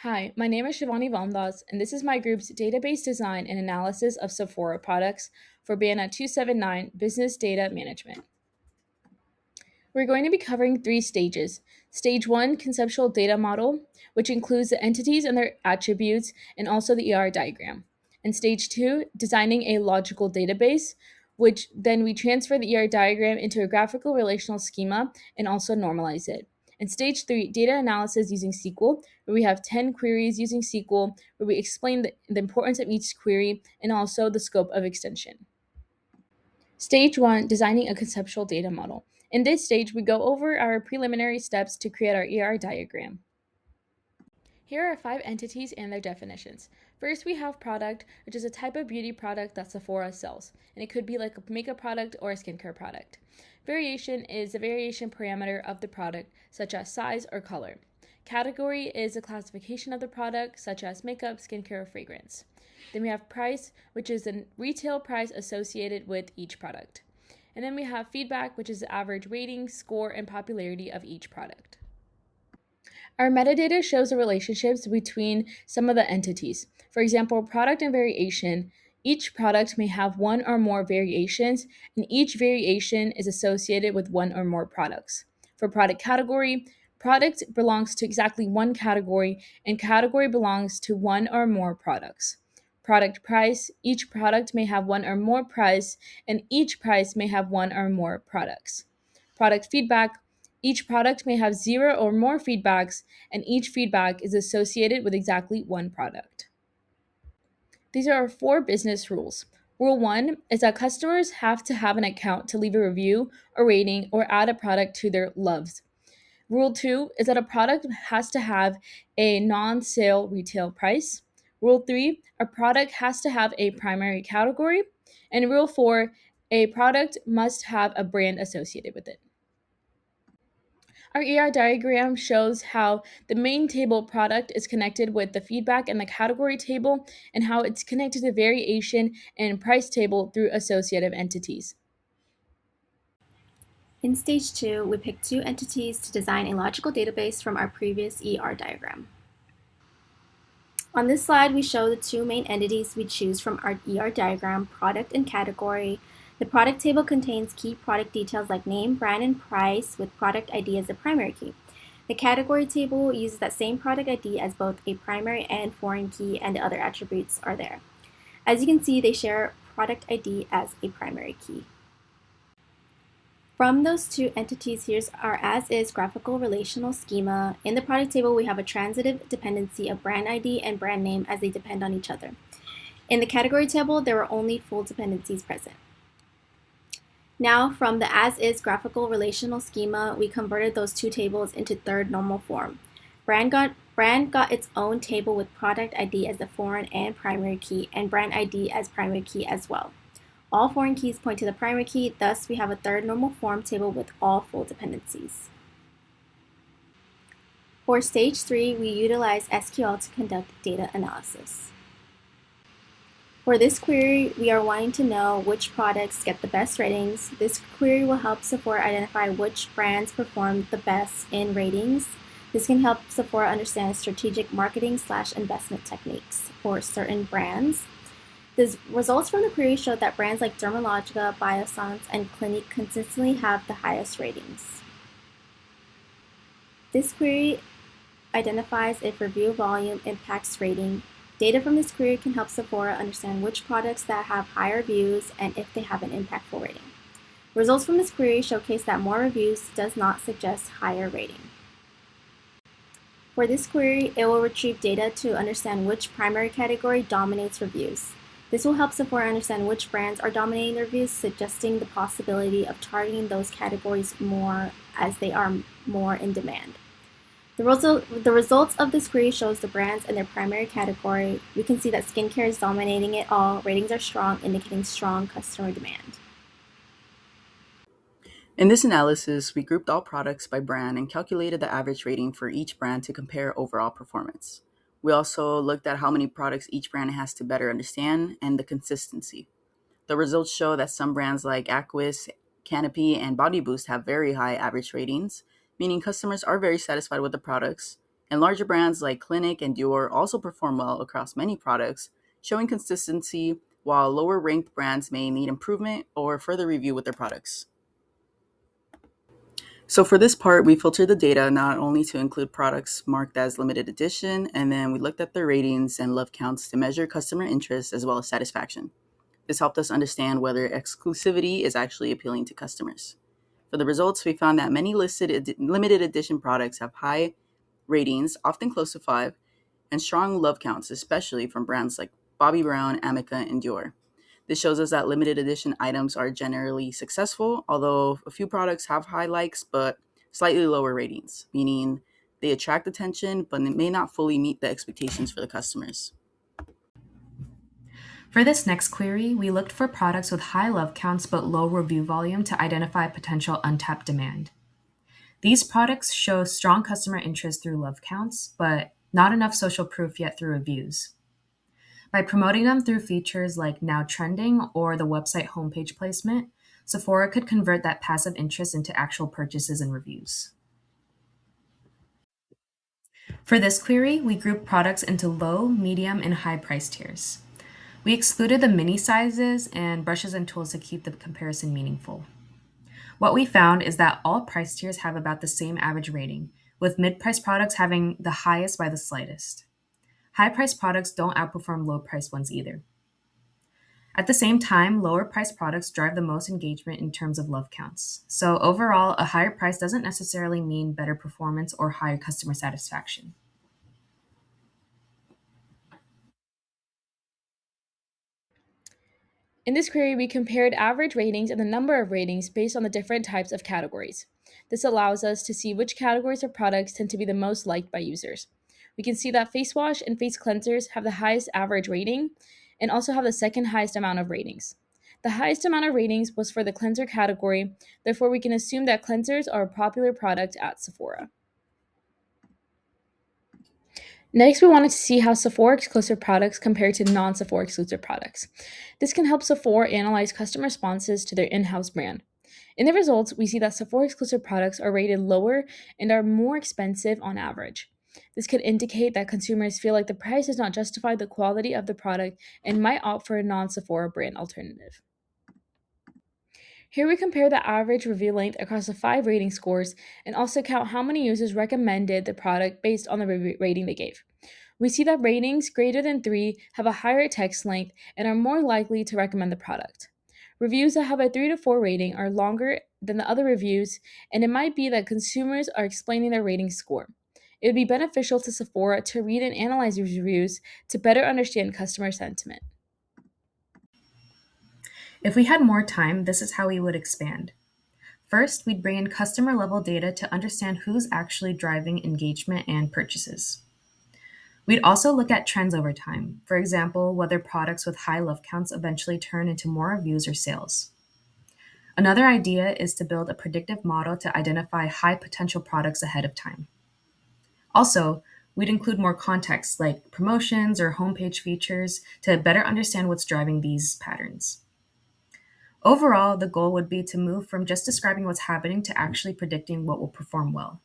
Hi, my name is Shivani Valmdas, and this is my group's database design and analysis of Sephora products for BANA 279 Business Data Management. We're going to be covering three stages. Stage 1, conceptual data model, which includes the entities and their attributes and also the ER diagram. And stage 2, designing a logical database, which then we transfer the ER diagram into a graphical relational schema and also normalize it. And stage 3, data analysis using SQL, where we have 10 queries using SQL, where we explain the importance of each query and also the scope of extension. Stage 1, designing a conceptual data model. In this stage, we go over our preliminary steps to create our ER diagram. Here are 5 entities and their definitions. First, we have product, which is a type of beauty product that Sephora sells, and it could be like a makeup product or a skincare product. Variation is a variation parameter of the product, such as size or color. Category is a classification of the product, such as makeup, skincare, or fragrance. Then we have price, which is the retail price associated with each product. And then we have feedback, which is the average rating, score, and popularity of each product. Our metadata shows the relationships between some of the entities. For example, product and variation. Each product may have one or more variations, and each variation is associated with one or more products. For product category, product belongs to exactly one category, and category belongs to one or more products. Product price, each product may have one or more price, and each price may have one or more products. Product feedback, each product may have zero or more feedbacks, and each feedback is associated with exactly one product. These are our 4 business rules. Rule 1 is that customers have to have an account to leave a review, a rating, or add a product to their loves. Rule 2 is that a product has to have a non sale retail price. Rule 3, a product has to have a primary category. And Rule 4, a product must have a brand associated with it. Our ER diagram shows how the main table product is connected with the feedback and the category table, and how it's connected to variation and price table through associative entities. In stage 2, we picked 2 entities to design a logical database from our previous ER diagram. On this slide, we show the 2 main entities we choose from our ER diagram, product and category. The product table contains key product details like name, brand, and price, with product ID as the primary key. The category table uses that same product ID as both a primary and foreign key, and the other attributes are there. As you can see, they share product ID as a primary key. From those 2 entities, here's our as-is graphical relational schema. In the product table, we have a transitive dependency of brand ID and brand name as they depend on each other. In the category table, there are only full dependencies present. Now, from the as-is graphical relational schema, we converted those 2 tables into third normal form. Brand got its own table with product ID as the foreign and primary key, and brand ID as primary key as well. All foreign keys point to the primary key, thus we have a third normal form table with all full dependencies. For stage 3, we utilize SQL to conduct data analysis. For this query, we are wanting to know which products get the best ratings. This query will help Sephora identify which brands perform the best in ratings. This can help Sephora understand strategic marketing/investment techniques for certain brands. The results from the query showed that brands like Dermalogica, Biossance, and Clinique consistently have the highest ratings. This query identifies if review volume impacts rating. Data from this query can help Sephora understand which products that have higher reviews and if they have an impactful rating. Results from this query showcase that more reviews does not suggest higher rating. For this query, it will retrieve data to understand which primary category dominates reviews. This will help Sephora understand which brands are dominating the reviews, suggesting the possibility of targeting those categories more as they are more in demand. The results of this query shows the brands and their primary category. We can see that skincare is dominating it all. Ratings are strong, indicating strong customer demand. In this analysis, we grouped all products by brand and calculated the average rating for each brand to compare overall performance. We also looked at how many products each brand has to better understand and the consistency. The results show that some brands like Aquis, Canopy, and Body Boost have very high average ratings, meaning customers are very satisfied with the products, And larger brands like Clinique and Dior also perform well across many products, showing consistency, while lower ranked brands may need improvement or further review with their products. So for this part, we filtered the data not only to include products marked as limited edition, and then we looked at their ratings and love counts to measure customer interest as well as satisfaction. This helped us understand whether exclusivity is actually appealing to customers. For the results, we found that many limited edition products have high ratings, often close to 5, and strong love counts, especially from brands like Bobbi Brown, Amica, and Dior. This shows us that limited edition items are generally successful, although a few products have high likes but slightly lower ratings, meaning they attract attention but it may not fully meet the expectations for the customers. For this next query, we looked for products with high love counts but low review volume to identify potential untapped demand. These products show strong customer interest through love counts, but not enough social proof yet through reviews. By promoting them through features like Now Trending or the website homepage placement, Sephora could convert that passive interest into actual purchases and reviews. For this query, we grouped products into low, medium, and high price tiers. We excluded the mini sizes and brushes and tools to keep the comparison meaningful. What we found is that all price tiers have about the same average rating, with mid-price products having the highest by the slightest. High-priced products don't outperform low-priced ones either. At the same time, lower-priced products drive the most engagement in terms of love counts. So overall, a higher price doesn't necessarily mean better performance or higher customer satisfaction. In this query, we compared average ratings and the number of ratings based on the different types of categories. This allows us to see which categories of products tend to be the most liked by users. We can see that face wash and face cleansers have the highest average rating and also have the second highest amount of ratings. The highest amount of ratings was for the cleanser category, therefore we can assume that cleansers are a popular product at Sephora. Next, we wanted to see how Sephora exclusive products compare to non-Sephora exclusive products. This can help Sephora analyze customer responses to their in-house brand. In the results, we see that Sephora exclusive products are rated lower and are more expensive on average. This could indicate that consumers feel like the price does not justify the quality of the product and might opt for a non-Sephora brand alternative. Here we compare the average review length across the 5 rating scores and also count how many users recommended the product based on the rating they gave. We see that ratings greater than 3 have a higher text length and are more likely to recommend the product. Reviews that have a 3 to 4 rating are longer than the other reviews, and it might be that consumers are explaining their rating score. It would be beneficial to Sephora to read and analyze these reviews to better understand customer sentiment. If we had more time, this is how we would expand. First, we'd bring in customer level data to understand who's actually driving engagement and purchases. We'd also look at trends over time, for example, whether products with high love counts eventually turn into more reviews or sales. Another idea is to build a predictive model to identify high potential products ahead of time. Also, we'd include more context like promotions or homepage features to better understand what's driving these patterns. Overall, the goal would be to move from just describing what's happening to actually predicting what will perform well.